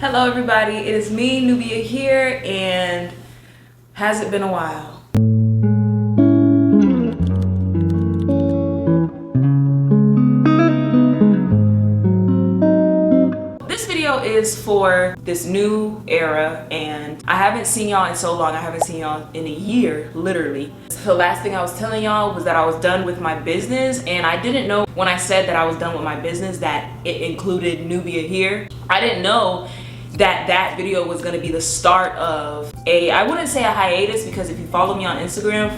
Hello everybody, it is me, Nubia here, and has it been a while? This video is for this new era, and I haven't seen y'all in so long. I haven't seen y'all in a year, literally. The last thing I was telling y'all was that I was done with my business, and I didn't know when I said that I was done with my business that it included Nubia here. I didn't know that video was going to be the start of I wouldn't say a hiatus, because if you follow me on Instagram,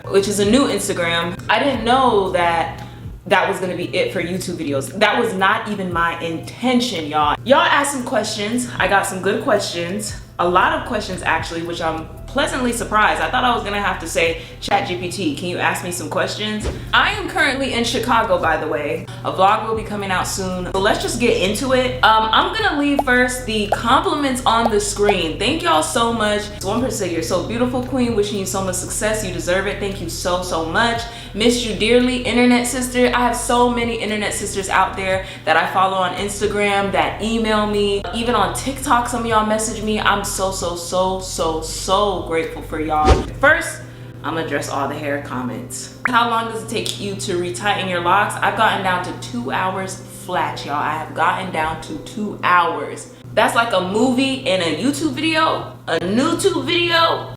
which is a new Instagram, I didn't know that was going to be it for YouTube videos. That was not even my intention, y'all. Y'all asked some questions. I got some good questions, a lot of questions actually, which I'm pleasantly surprised. I thought I was gonna have to say, ChatGPT, can you ask me some questions? I am currently in Chicago, by the way. A vlog will be coming out soon, so let's just get into it. I'm gonna leave first the compliments on the screen. Thank y'all so much. One person said, "You're so beautiful, queen. Wishing you so much success. You deserve it." Thank you so much. Miss you dearly, internet sister. I have so many internet sisters out there that I follow on Instagram, that email me, even on TikTok. Some of y'all message me. I'm so grateful for y'all. First, I'm gonna address all the hair comments. How long does it take you to retighten your locks? I've gotten down to 2 hours flat, y'all. I have gotten down to 2 hours. That's like a movie and a YouTube video. A YouTube video.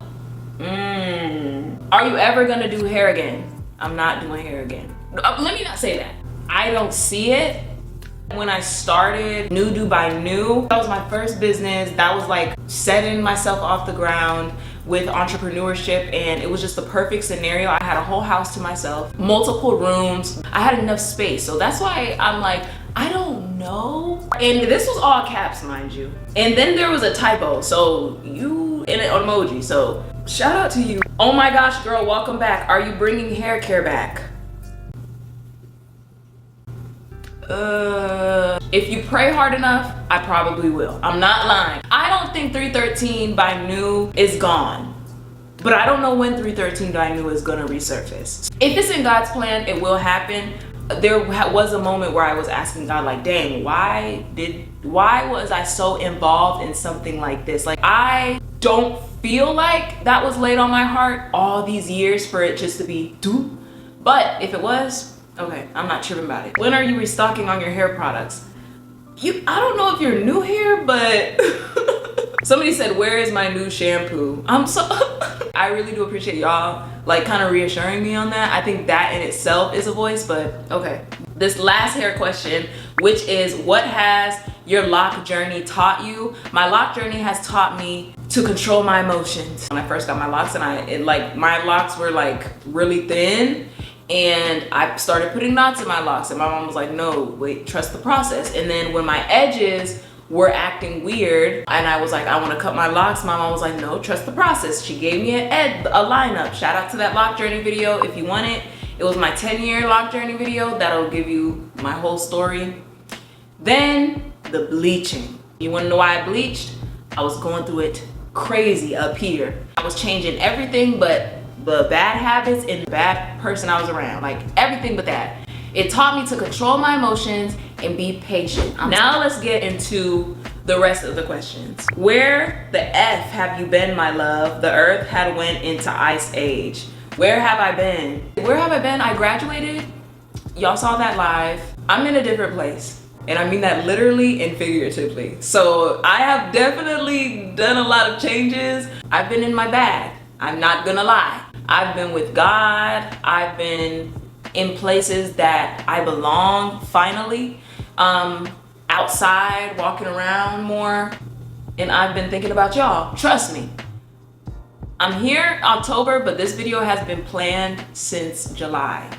Are you ever gonna do hair again? I'm not doing hair again. Let me not say that. I don't see it. When I started New Do by New, that was my first business. That was like setting myself off the ground with entrepreneurship, and it was just the perfect scenario. I had a whole house to myself, multiple rooms. I had enough space, so that's why I'm like, I don't know. And this was all caps, mind you. And then there was a typo, so you in an emoji, so shout out to you. Oh my gosh, girl, welcome back. Are you bringing hair care back? If you pray hard enough, I probably will. I'm not lying. I don't think 313 by New is gone, but I don't know when 313 by New is gonna resurface. If it's in God's plan, it will happen. There was a moment where I was asking God, like, dang, why was I so involved in something like this? Like, I don't feel like that was laid on my heart all these years for it just to be do. But if it was, okay, I'm not tripping about it. When are you restocking on your hair products? I don't know if you're new here, but somebody said, where is my new shampoo? I really do appreciate y'all like kind of reassuring me on that. I think that in itself is a voice, but okay. This last hair question, which is, what has your lock journey taught you? My lock journey has taught me to control my emotions. When I first got my locks, and my locks were like really thin, and I started putting knots in my locks, and my mom was like, no, wait, trust the process. And then when my edges were acting weird and I was like, I want to cut my locks, my mom was like, no, trust the process. She gave me a lineup. Shout out to that lock journey video if you want it. It was my 10-year lock journey video. That'll give you my whole story. Then the bleaching. You want to know why I bleached? I was going through it crazy up here. I was changing everything but the bad habits and the bad person I was around, like everything but that. It taught me to control my emotions and be patient. Now let's get into the rest of the questions. Where the F have you been, my love? The earth had went into ice age. Where have I been? Where have I been? I graduated. Y'all saw that live. I'm in a different place. And I mean that literally and figuratively. So I have definitely done a lot of changes. I've been in my bag. I'm not gonna lie. I've been with God. I've been in places that I belong, finally. Outside, walking around more. And I've been thinking about y'all. Trust me. I'm here October, but this video has been planned since July.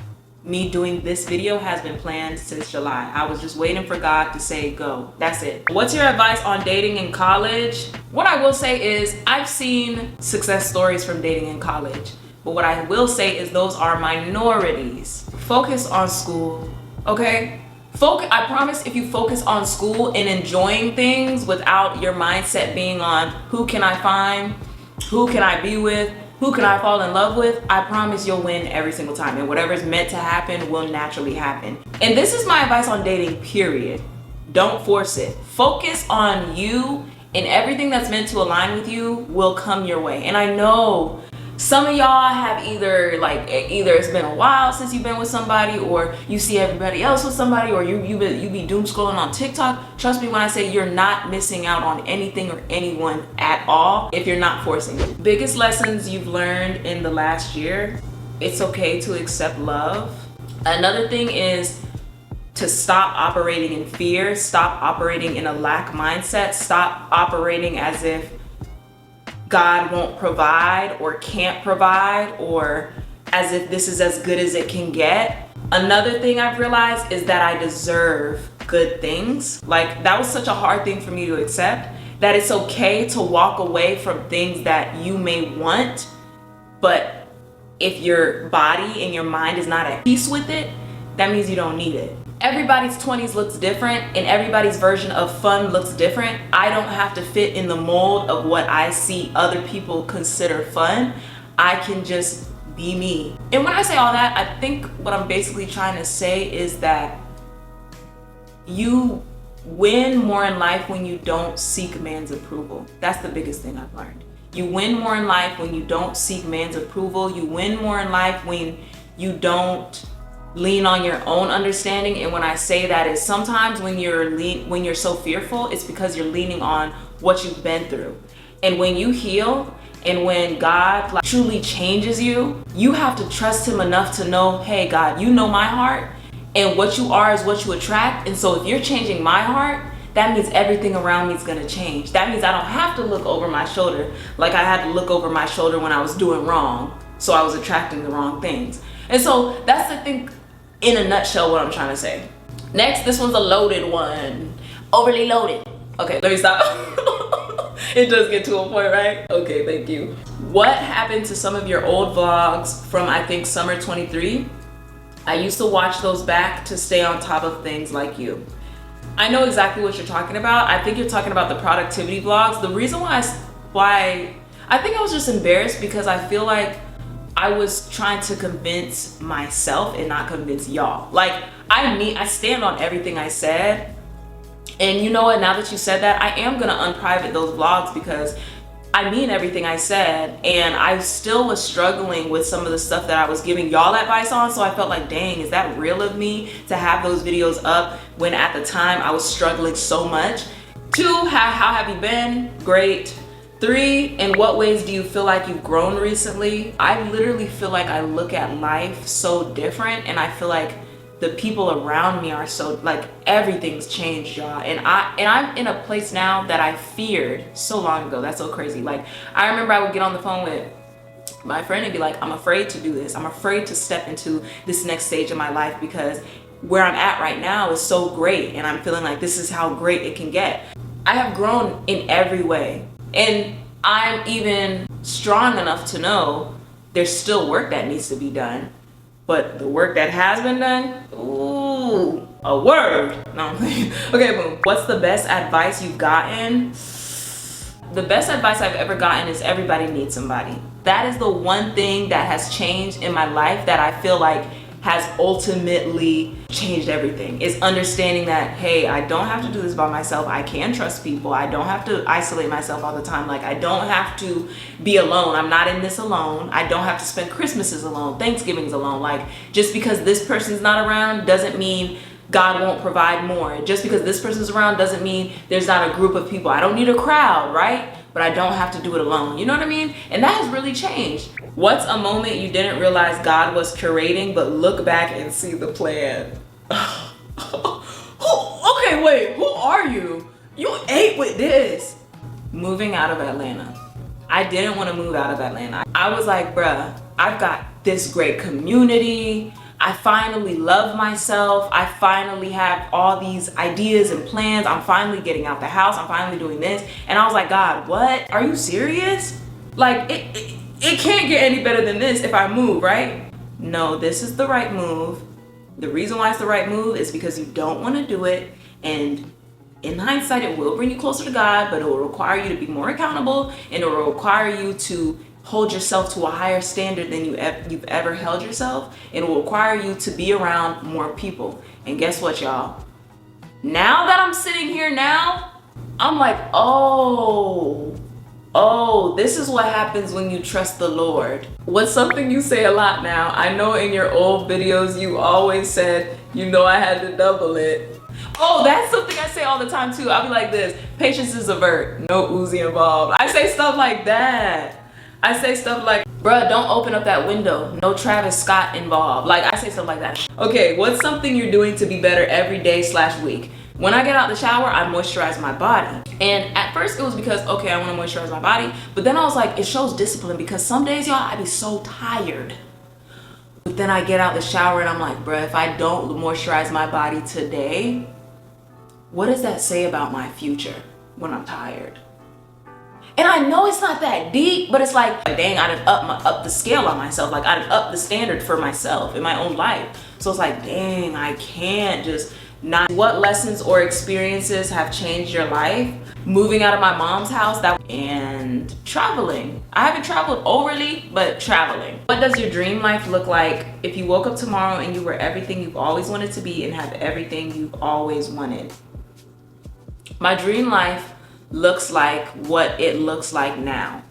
Me doing this video has been planned since July. I was just waiting for God to say go. That's it. What's your advice on dating in college? What I will say is I've seen success stories from dating in college, but what I will say is those are minorities. Focus on school, okay? I promise if you focus on school and enjoying things without your mindset being on who can I find, who can I be with, who can I fall in love with, I promise you'll win every single time. And whatever's meant to happen will naturally happen. And this is my advice on dating, period. Don't force it. Focus on you, and everything that's meant to align with you will come your way. And I know some of y'all have either it's been a while since you've been with somebody, or you see everybody else with somebody, or you be doom scrolling on TikTok. Trust me when I say you're not missing out on anything or anyone at all if you're not forcing it. Biggest lessons you've learned in the last year: it's okay to accept love. Another thing is to stop operating in fear, stop operating in a lack mindset, stop operating as if God won't provide or can't provide, or as if this is as good as it can get. Another thing I've realized is that I deserve good things. Like, that was such a hard thing for me to accept, that it's okay to walk away from things that you may want, but if your body and your mind is not at peace with it, that means you don't need it. Everybody's 20s looks different, and everybody's version of fun looks different. I don't have to fit in the mold of what I see other people consider fun. I can just be me. And when I say all that, I think what I'm basically trying to say is that you win more in life when you don't seek man's approval. That's the biggest thing I've learned. You win more in life when you don't seek man's approval. You win more in life when you don't lean on your own understanding. And when I say that, is sometimes when you're so fearful, it's because you're leaning on what you've been through. And when you heal, and when God truly changes you, you have to trust him enough to know, hey God, you know my heart, and what you are is what you attract. And so if you're changing my heart, that means everything around me is going to change. That means I don't have to look over my shoulder like I had to look over my shoulder when I was doing wrong, so I was attracting the wrong things. And so that's the thing, in a nutshell, what I'm trying to say. Next, this one's a loaded one. Overly loaded. Okay, let me stop. It does get to a point, right? Okay, thank you. What happened to some of your old vlogs from, I think, summer 23? I used to watch those back to stay on top of things like you. I know exactly what you're talking about. I think you're talking about the productivity vlogs. The reason why I think I was just embarrassed because I feel like I was trying to convince myself and not convince y'all. Like, I stand on everything I said. And you know what, now that you said that, I am gonna unprivate those vlogs because I mean everything I said, and I still was struggling with some of the stuff that I was giving y'all advice on. So I felt like, dang, is that real of me to have those videos up when at the time I was struggling so much? 2, how have you been? Great. 3, in what ways do you feel like you've grown recently? I literally feel like I look at life so different, and I feel like the people around me are so, like, everything's changed, y'all. And I'm in a place now that I feared so long ago. That's so crazy. Like, I remember I would get on the phone with my friend and be like, I'm afraid to do this. I'm afraid to step into this next stage of my life because where I'm at right now is so great, and I'm feeling like this is how great it can get. I have grown in every way. And I'm even strong enough to know there's still work that needs to be done. But the work that has been done, ooh, a word. No, I'm playing. Okay, boom. What's the best advice you've gotten? The best advice I've ever gotten is everybody needs somebody. That is the one thing that has changed in my life that I feel like has ultimately changed everything, is understanding that, hey, I don't have to do this by myself. I can trust people. I don't have to isolate myself all the time. Like, I don't have to be alone. I'm not in this alone. I don't have to spend Christmases alone, Thanksgivings alone. Like, just because this person's not around doesn't mean God won't provide more. Just because this person's around doesn't mean there's not a group of people. I don't need a crowd, right? But I don't have to do it alone. You know what I mean? And that has really changed. What's a moment you didn't realize God was curating, but look back and see the plan? Okay, wait, who are you? You ate with this. Moving out of Atlanta. I didn't want to move out of Atlanta. I was like, bruh, I've got this great community. I finally love myself. I finally have all these ideas and plans. I'm finally getting out the house. I'm finally doing this. And I was like, God, what? Are you serious? Like, it can't get any better than this if I move, right? No, this is the right move. The reason why it's the right move is because you don't want to do it. And in hindsight, it will bring you closer to God, but it will require you to be more accountable, and it will require you to hold yourself to a higher standard than you've ever held yourself. It will require you to be around more people. And guess what, y'all? Now that I'm sitting here now, I'm like, oh, this is what happens when you trust the Lord. What's something you say a lot now? I know in your old videos you always said, you know, I had to double it. Oh, that's something I say all the time too. I'll be like this: patience is a verb, no Uzi involved. I say stuff like that. I say stuff like, bruh, don't open up that window, no Travis Scott involved. Like, I say stuff like that. Okay, what's something you're doing to be better every day/week? When I get out the shower, I moisturize my body. And at first it was because, okay, I want to moisturize my body. But then I was like, it shows discipline, because some days, y'all, I be so tired. But then I get out the shower and I'm like, bruh, if I don't moisturize my body today, what does that say about my future when I'm tired? And I know it's not that deep, but it's like, dang, I done up the scale on myself. Like, I done up the standard for myself in my own life. So it's like, dang, I can't just not. What lessons or experiences have changed your life? Moving out of my mom's house, and traveling. I haven't traveled overly, but traveling. What does your dream life look like if you woke up tomorrow and you were everything you've always wanted to be and have everything you've always wanted? My dream life looks like what it looks like now.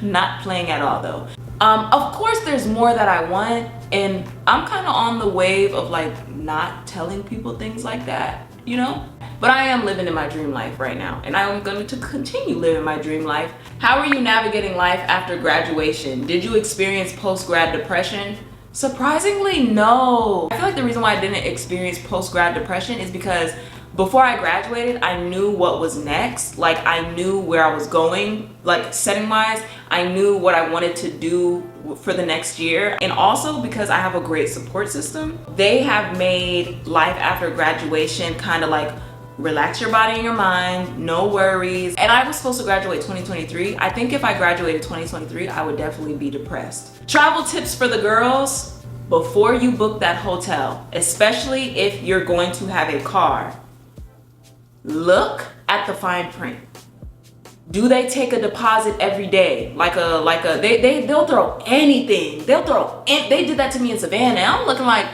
Not playing at all though. Of course there's more that I want, and I'm kind of on the wave of like not telling people things like that, you know? But I am living in my dream life right now, and I am going to continue living my dream life. How are you navigating life after graduation? Did you experience post-grad depression? Surprisingly, no. I feel like the reason why I didn't experience post-grad depression is because before I graduated, I knew what was next. Like, I knew where I was going, like setting wise. I knew what I wanted to do for the next year. And also because I have a great support system, they have made life after graduation kind of like relax your body and your mind, no worries. And I was supposed to graduate 2023. I think if I graduated 2023, I would definitely be depressed. Travel tips for the girls: before you book that hotel, especially if you're going to have a car, look at the fine print. Do they take a deposit every day? They'll throw anything. They did that to me in Savannah. I'm looking like,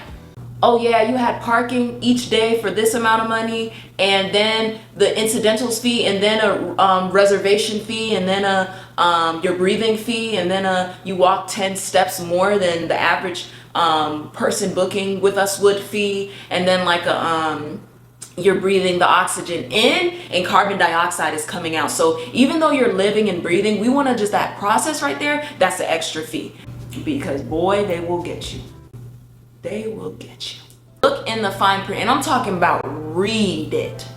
oh yeah, you had parking each day for this amount of money, and then the incidentals fee, and then a reservation fee, and then your breathing fee, and then you walk 10 steps more than the average person booking with us would fee, and then like you're breathing the oxygen in and carbon dioxide is coming out. So even though you're living and breathing, we want to just that process right there, that's the extra fee, because boy, they will get you. They will get you. Look in the fine print, and I'm talking about read it.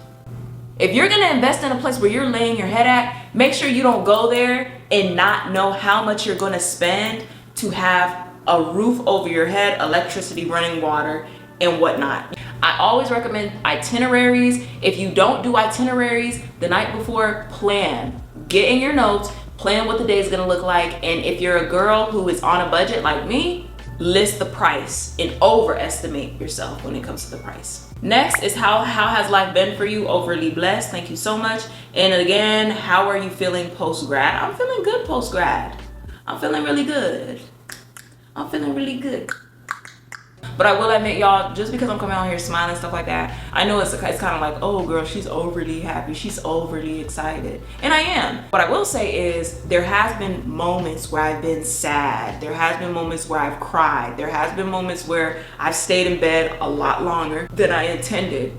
If you're gonna invest in a place where you're laying your head at, make sure you don't go there and not know how much you're gonna spend to have a roof over your head, electricity, running water, and whatnot. I always recommend itineraries. If you don't do itineraries the night before, plan. Get in your notes, plan what the day is gonna look like, and if you're a girl who is on a budget like me, list the price and overestimate yourself when it comes to the price. Next is how has life been for you? Overly blessed. Thank you so much. And again, how are you feeling post-grad? I'm feeling good post-grad. I'm feeling really good. I'm feeling really good. But I will admit, y'all, just because I'm coming out here smiling, stuff like that, I know it's kind of like, oh girl, she's overly happy, she's overly excited, and I am. What I will say is there has been moments where I've been sad. There has been moments where I've cried. There has been moments where I've stayed in bed a lot longer than I intended.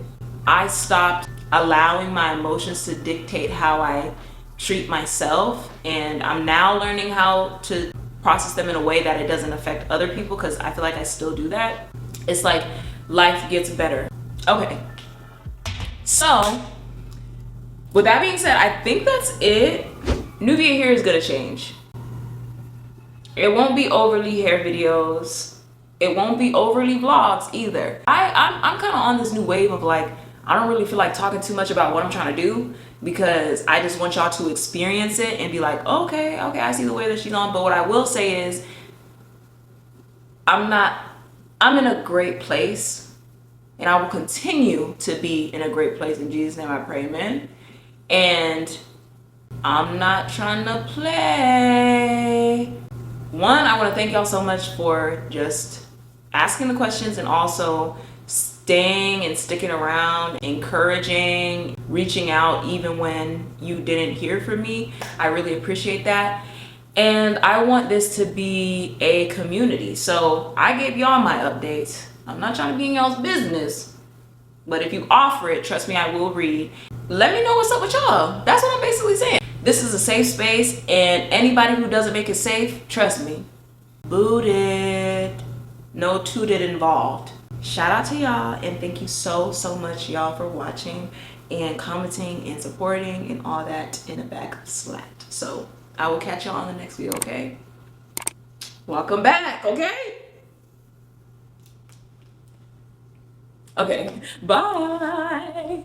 I stopped allowing my emotions to dictate how I treat myself, and I'm now learning how to process them in a way that it doesn't affect other people, because I feel like I still do that. It's like life gets better. Okay, so with that being said, I think that's it. Nubia here is gonna change. It won't be overly hair videos. It won't be overly vlogs either. I'm kind of on this new wave of like, I don't really feel like talking too much about what I'm trying to do, because I just want y'all to experience it and be like, okay, I see the way that she's on. But what I will say is, I'm in a great place, and I will continue to be in a great place. In Jesus' name I pray, amen. And I'm not trying to play. One, I want to thank y'all so much for just asking the questions and also staying and sticking around, encouraging, reaching out even when you didn't hear from me. I really appreciate that. And I want this to be a community. So I gave y'all my updates. I'm not trying to be in y'all's business, but if you offer it, trust me, I will read. Let me know what's up with y'all. That's what I'm basically saying. This is a safe space, and anybody who doesn't make it safe, trust me, booted. No tooted involved. Shout out to y'all, and thank you so much, y'all, for watching and commenting and supporting and all that in the back slat. So I will catch y'all on the next video, okay? Welcome back, okay? Okay, bye.